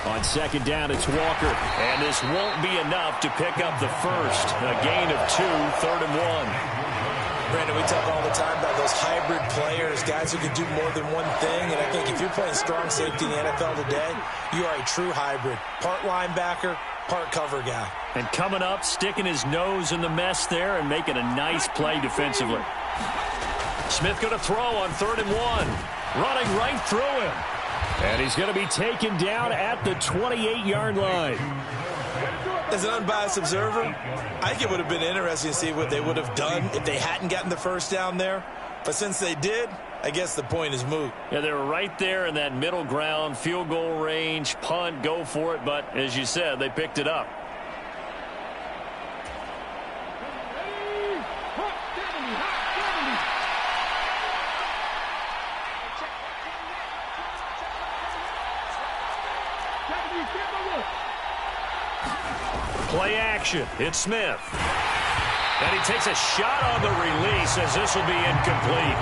On second down, it's Walker. And this won't be enough to pick up the first. A gain of 2, 3rd and 1. Brandon, we talk all the time about those hybrid players, guys who can do more than one thing. And I think if you're playing strong safety in the NFL today, you are a true hybrid. Part linebacker, part cover guy. And coming up, sticking his nose in the mess there and making a nice play defensively. Smith going to throw on 3rd and 1. Running right through him. And he's going to be taken down at the 28-yard line. As an unbiased observer, I think it would have been interesting to see what they would have done if they hadn't gotten the first down there. But since they did, I guess the point is moot. Yeah, they were right there in that middle ground, field goal range, punt, go for it. But as you said, they picked it up. Play action. It's Smith. And he takes a shot on the release as this will be incomplete.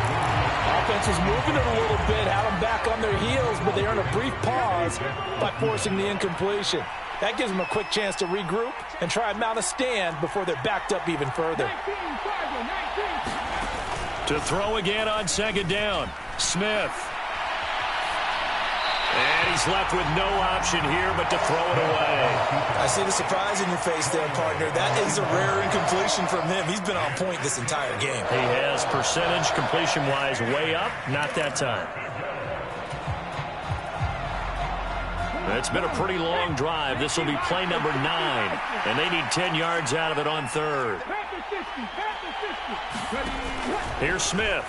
Offense was moving it a little bit, had them back on their heels, but they earned a brief pause by forcing the incompletion. That gives them a quick chance to regroup and try and mount a stand before they're backed up even further. To throw again on second down. Smith. And he's left with no option here but to throw it away. I see the surprise in your face there, partner. That is a rare incompletion from him. He's been on point this entire game. He has percentage completion-wise way up. Not that time. It's been a pretty long drive. This will be play number 9. And they need 10 yards out of it on 3rd. Here's Smith.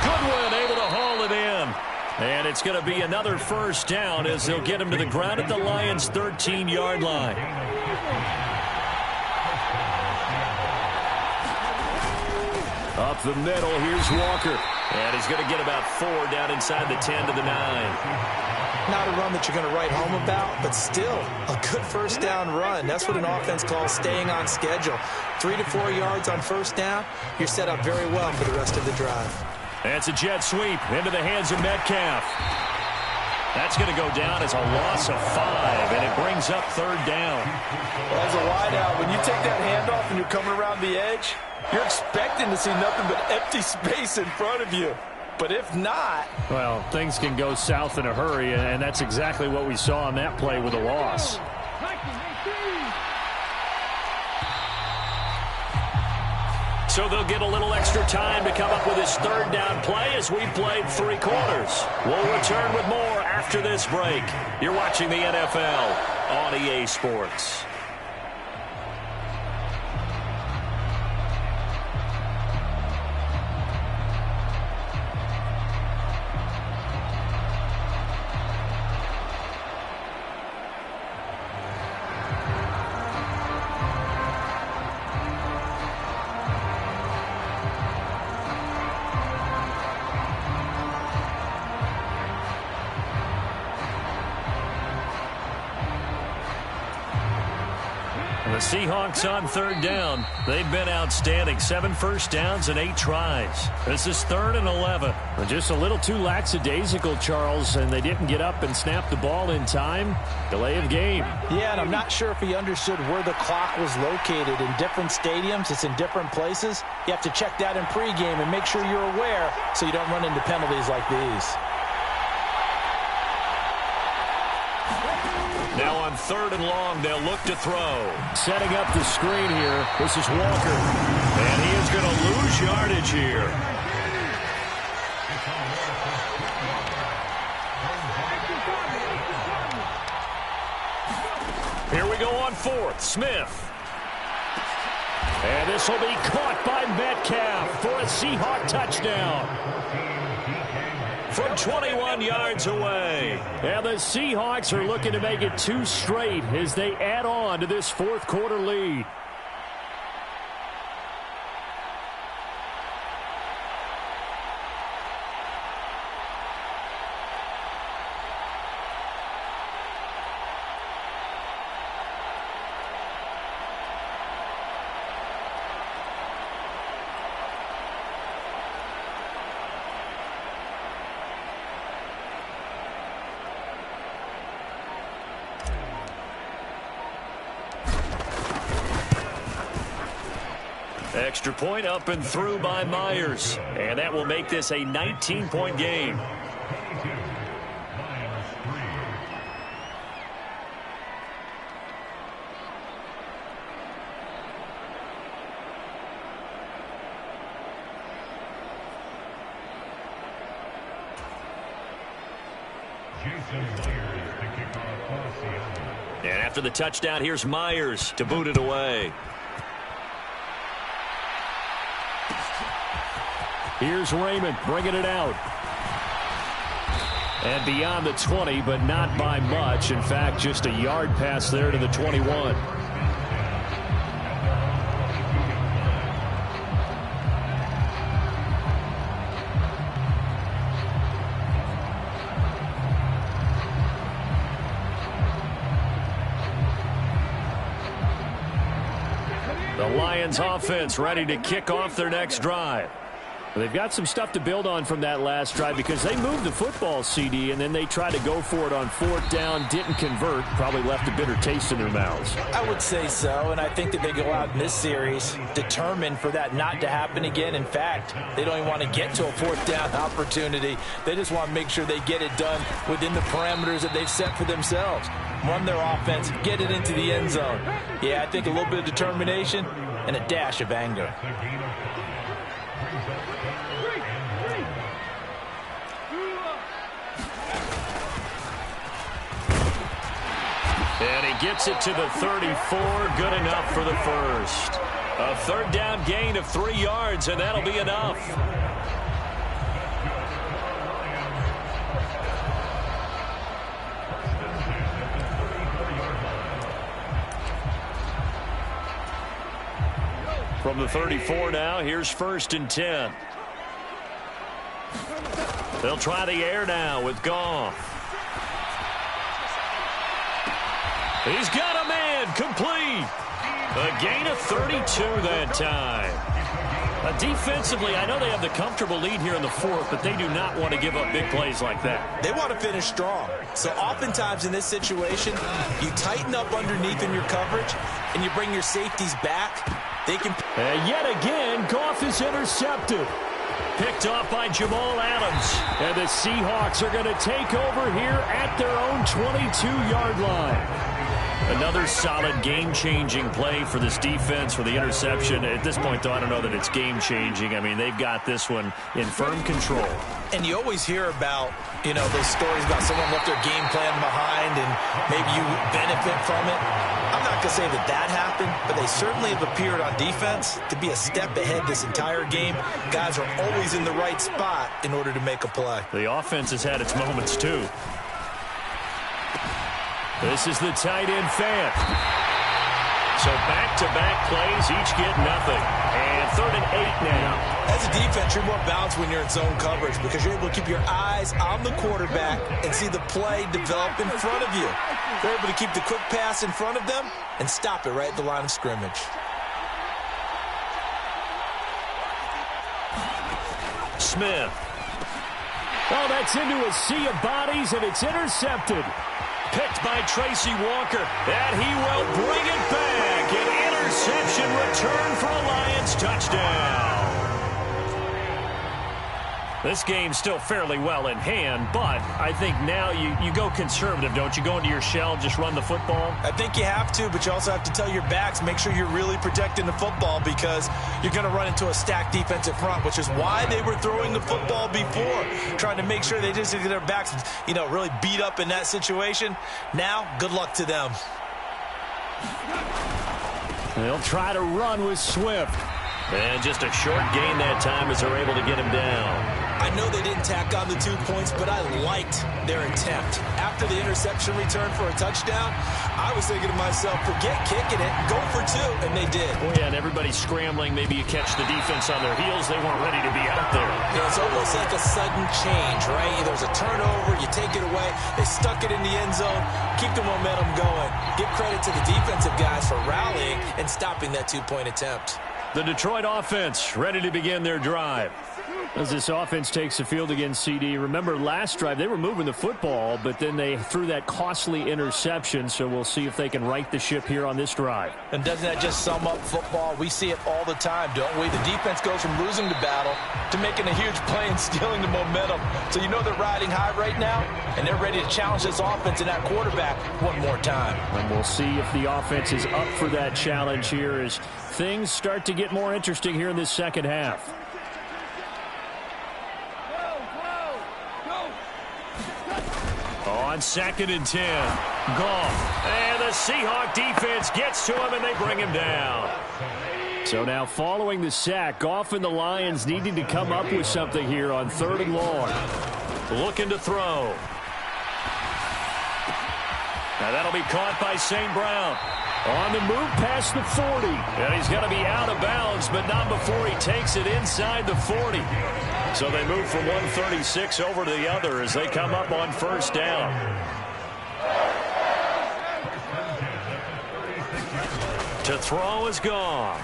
Goodwin able to haul it in. And it's going to be another first down as they'll get him to the ground at the Lions' 13-yard line. Up the middle, here's Walker. And he's going to get about 4 down inside the 10 to the 9. Not a run that you're going to write home about, but still a good first down run. That's what an offense calls staying on schedule. 3 to 4 yards on first down, you're set up very well for the rest of the drive. That's a jet sweep into the hands of Metcalf. That's going to go down as a loss of 5, and it brings up 3rd down. Well, as a wideout, when you take that handoff and you're coming around the edge, you're expecting to see nothing but empty space in front of you. But if not... Well, things can go south in a hurry, and that's exactly what we saw on that play with a loss. So they'll get a little extra time to come up with his 3rd down play as we played 3 quarters. We'll return with more after this break. You're watching the NFL on EA Sports. The Seahawks on 3rd down. They've been outstanding. 7 first downs and 8 tries. This is 3rd and 11. Just a little too lackadaisical, Charles, and they didn't get up and snap the ball in time. Delay of game. Yeah, and I'm not sure if he understood where the clock was located. In different stadiums, it's in different places. You have to check that in pregame and make sure you're aware so you don't run into penalties like these. Now on 3rd and long, they'll look to throw. Setting up the screen here. This is Walker. And he is going to lose yardage here. Here we go on 4th. Smith. And this will be caught by Metcalf for a Seahawk touchdown. From 21 yards away. And the Seahawks are looking to make it 2 straight as they add on to this 4th quarter lead. Extra point up and through by Myers. And that will make this a 19-point game. And after the touchdown, here's Myers to boot it away. Here's Raymond bringing it out. And beyond the 20, but not by much. In fact, just a yard pass there to the 21. The Lions offense ready to kick off their next drive. They've got some stuff to build on from that last drive because they moved the football, CD, and then they tried to go for it on fourth down, didn't convert, probably left a bitter taste in their mouths. I would say so, and I think that they go out in this series determined for that not to happen again. In fact, they don't even want to get to a fourth down opportunity. They just want to make sure they get it done within the parameters that they've set for themselves. Run their offense, get it into the end zone. Yeah, I think a little bit of determination and a dash of anger. And he gets it to the 34. Good enough for the first. A third down gain of 3 yards, and that'll be enough. From the 34 now, here's 1st and 10. They'll try the air now with Goff. He's got a man, complete. A gain of 32 that time. Defensively, I know they have the comfortable lead here in the fourth, but they do not want to give up big plays like that. They want to finish strong. So oftentimes in this situation, you tighten up underneath in your coverage, and you bring your safeties back. They can. And yet again, Goff is intercepted. Picked off by Jamal Adams. And the Seahawks are going to take over here at their own 22-yard line. Another solid game-changing play for this defense for the interception. At this point, though, I don't know that it's game-changing. I mean, they've got this one in firm control. And you always hear about, those stories about someone left their game plan behind and maybe you benefit from it. I'm not going to say that happened, but they certainly have appeared on defense to be a step ahead this entire game. Guys are always in the right spot in order to make a play. The offense has had its moments, too. This is the tight end fan. So back-to-back plays, each get nothing. And 3rd and 8 now. As a defense, you're more balanced when you're in zone coverage because you're able to keep your eyes on the quarterback and see the play develop in front of you. You're able to keep the quick pass in front of them and stop it right at the line of scrimmage. Smith. Oh, that's into a sea of bodies, and it's intercepted. Picked by Tracy Walker, and he will bring it back. An interception return for a Lions touchdown. This game's still fairly well in hand, but I think now you go conservative, don't you? Go into your shell, just run the football? I think you have to, but you also have to tell your backs, make sure you're really protecting the football because you're going to run into a stacked defensive front, which is why they were throwing the football before, trying to make sure they just get their backs, really beat up in that situation. Now, good luck to them. They'll try to run with Swift. And just a short gain that time as they're able to get him down. I know they didn't tack on the 2 points, but I liked their attempt. After the interception return for a touchdown, I was thinking to myself, forget kicking it, go for 2, and they did. Oh, yeah, and everybody's scrambling. Maybe you catch the defense on their heels. They weren't ready to be out there. Yeah, it's almost like a sudden change, right? There's a turnover, you take it away, they stuck it in the end zone, keep the momentum going. Give credit to the defensive guys for rallying and stopping that 2-point attempt. The Detroit offense ready to begin their drive. As this offense takes the field against CD, remember last drive they were moving the football, but then they threw that costly interception, so we'll see if they can right the ship here on this drive. And doesn't that just sum up football? We see it all the time, don't we? The defense goes from losing the battle to making a huge play and stealing the momentum. So you know they're riding high right now, and they're ready to challenge this offense and that quarterback one more time. And we'll see if the offense is up for that challenge here as things start to get more interesting here in this second half. On 2nd and 10, Goff. And the Seahawk defense gets to him, and they bring him down. So now following the sack, Goff and the Lions needing to come up with something here on 3rd and long. Looking to throw. Now that'll be caught by St. Brown. On the move past the 40. And he's going to be out of bounds, but not before he takes it inside the 40. So they move from 136 over to the other as they come up on 1st down. To throw is Goff.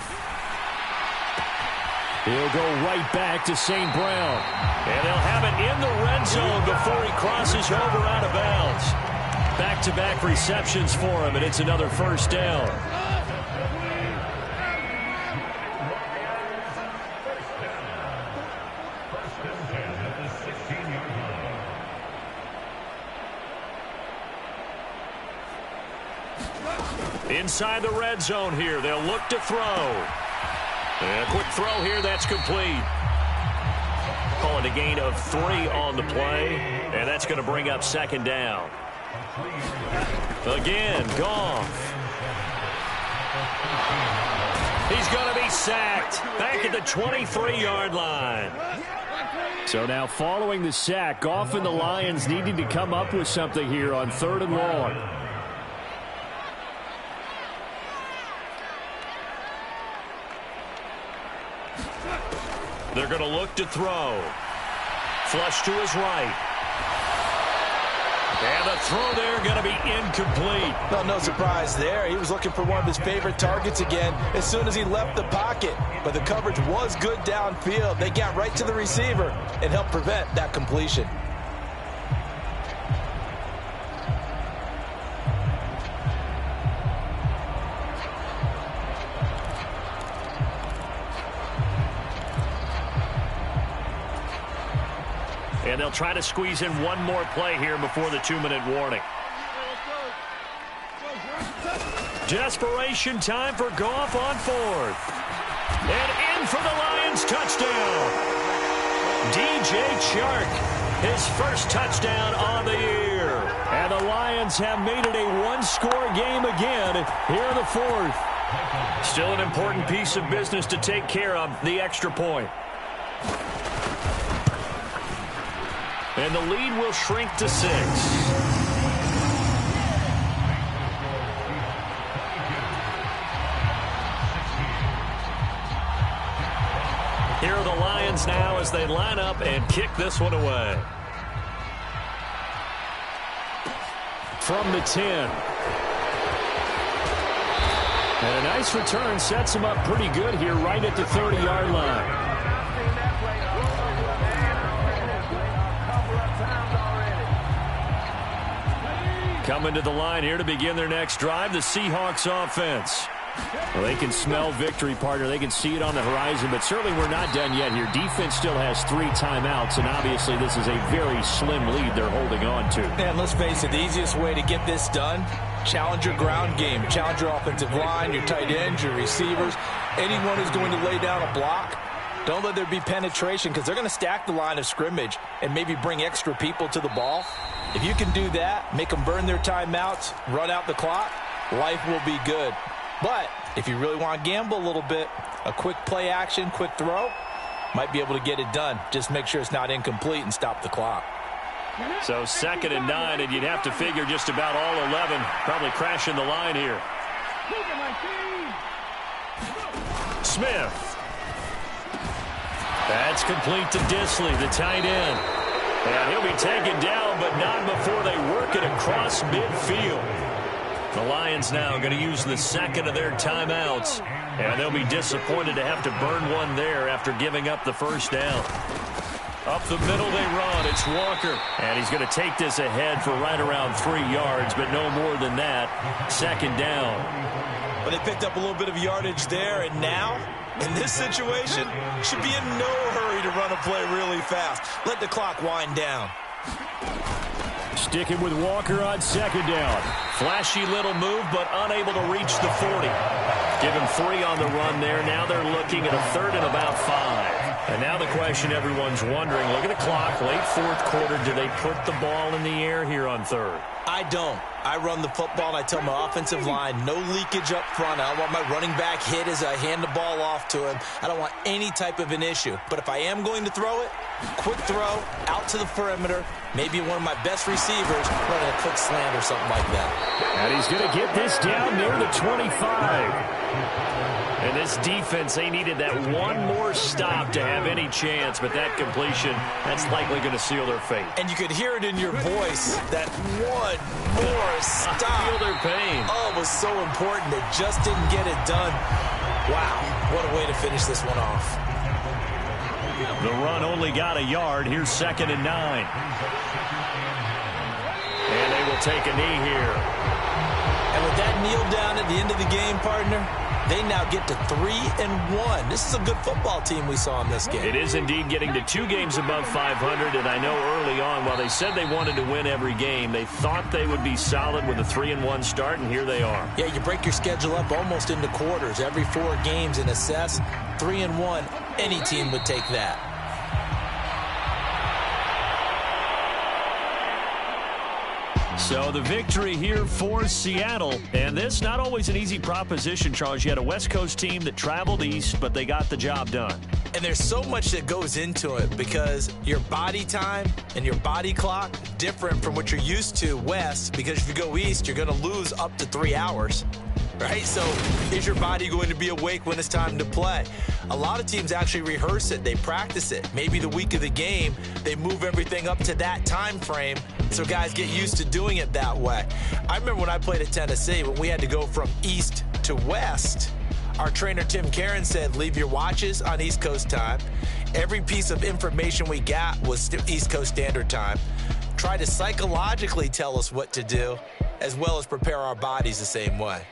He'll go right back to St. Brown. And they'll have it in the red zone before he crosses over out of bounds. Back-to-back receptions for him, and it's another 1st down. Inside the red zone here, they'll look to throw. And a quick throw here, that's complete. Call it a gain of 3 on the play, and that's going to bring up 2nd down. Again, Goff. He's going to be sacked back at the 23-yard line. So now following the sack, Goff and the Lions needing to come up with something here on 3rd and long. They're going to look to throw. Flush to his right. And the throw there going to be incomplete. No surprise there. He was looking for one of his favorite targets again as soon as he left the pocket. But the coverage was good downfield. They got right to the receiver and helped prevent that completion. And they'll try to squeeze in one more play here before the 2-minute warning. Desperation time for Goff on 4th. And in for the Lions touchdown. DJ Chark, his first touchdown on the year. And the Lions have made it a one-score game again here in the 4th. Still an important piece of business to take care of, the extra point. And the lead will shrink to 6. Here are the Lions now as they line up and kick this one away. From the 10. And a nice return sets him up pretty good here right at the 30-yard line. Coming to the line here to begin their next drive, the Seahawks offense. Well, they can smell victory, partner. They can see it on the horizon, but certainly we're not done yet here. Defense still has 3 timeouts, and obviously this is a very slim lead they're holding on to. And let's face it, the easiest way to get this done, challenge your ground game. Challenge your offensive line, your tight ends, your receivers, anyone who's going to lay down a block. Don't let there be penetration because they're going to stack the line of scrimmage and maybe bring extra people to the ball. If you can do that, make them burn their timeouts, run out the clock, life will be good. But if you really want to gamble a little bit, a quick play action, quick throw, might be able to get it done. Just make sure it's not incomplete and stop the clock. So 2nd and 9, and you'd have to figure just about all 11 probably crashing the line here. Smith. That's complete to Disley, the tight end. And he'll be taken down, but not before they work it across midfield. The Lions now going to use the 2nd of their timeouts, and they'll be disappointed to have to burn one there after giving up the 1st down. Up the middle they run. It's Walker. And he's going to take this ahead for right around 3 yards, but no more than that. Second down. But they picked up a little bit of yardage there, and now, in this situation, should be in no hurry to run a play really fast. Let the clock wind down. Sticking with Walker on second down. Flashy little move, but unable to reach the 40. Give him 3 on the run there. Now they're looking at a third and about 5. And now the question everyone's wondering, look at the clock, late fourth quarter, do they put the ball in the air here on third? I don't. I run the football, and I tell my offensive line, no leakage up front. I don't want my running back hit as I hand the ball off to him. I don't want any type of an issue. But if I am going to throw it, quick throw, out to the perimeter, maybe one of my best receivers running a quick slant or something like that. And he's going to get this down near the 25. And this defense, they needed that one more stop to have any chance, but that completion, that's likely going to seal their fate. And you could hear it in your voice, that one more stop. I feel their pain. Oh, it was so important. They just didn't get it done. Wow, what a way to finish this one off. The run only got a yard. Here's 2nd and 9. And they will take a knee here. And with that kneel down at the end of the game, partner, they now get to 3-1. This is a good football team we saw in this game. It is indeed getting to 2 games above 500, and I know early on, while they said they wanted to win every game, they thought they would be solid with a 3-1 start, and here they are. Yeah, you break your schedule up almost into quarters, every 4 games, and assess 3-1. Any team would take that. So the victory here for Seattle. And this, not always an easy proposition, Charles. You had a West Coast team that traveled east, but they got the job done. And there's so much that goes into it because your body time and your body clock different from what you're used to west, because if you go east, you're going to lose up to 3 hours. Right? So is your body going to be awake when it's time to play? A lot of teams actually rehearse it. They practice it. Maybe the week of the game, they move everything up to that time frame so guys get used to doing it that way. I remember when I played at Tennessee, when we had to go from east to west, our trainer Tim Karen said, leave your watches on East Coast time. Every piece of information we got was East Coast Standard Time. Try to psychologically tell us what to do, as well as prepare our bodies the same way.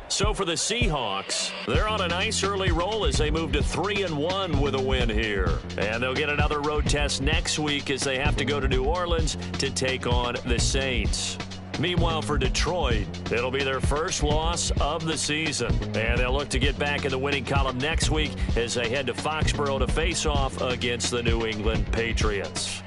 So for the Seahawks, they're on a nice early roll as they move to 3-1 with a win here. And they'll get another road test next week as they have to go to New Orleans to take on the Saints. Meanwhile, for Detroit, it'll be their first loss of the season. And they'll look to get back in the winning column next week as they head to Foxborough to face off against the New England Patriots.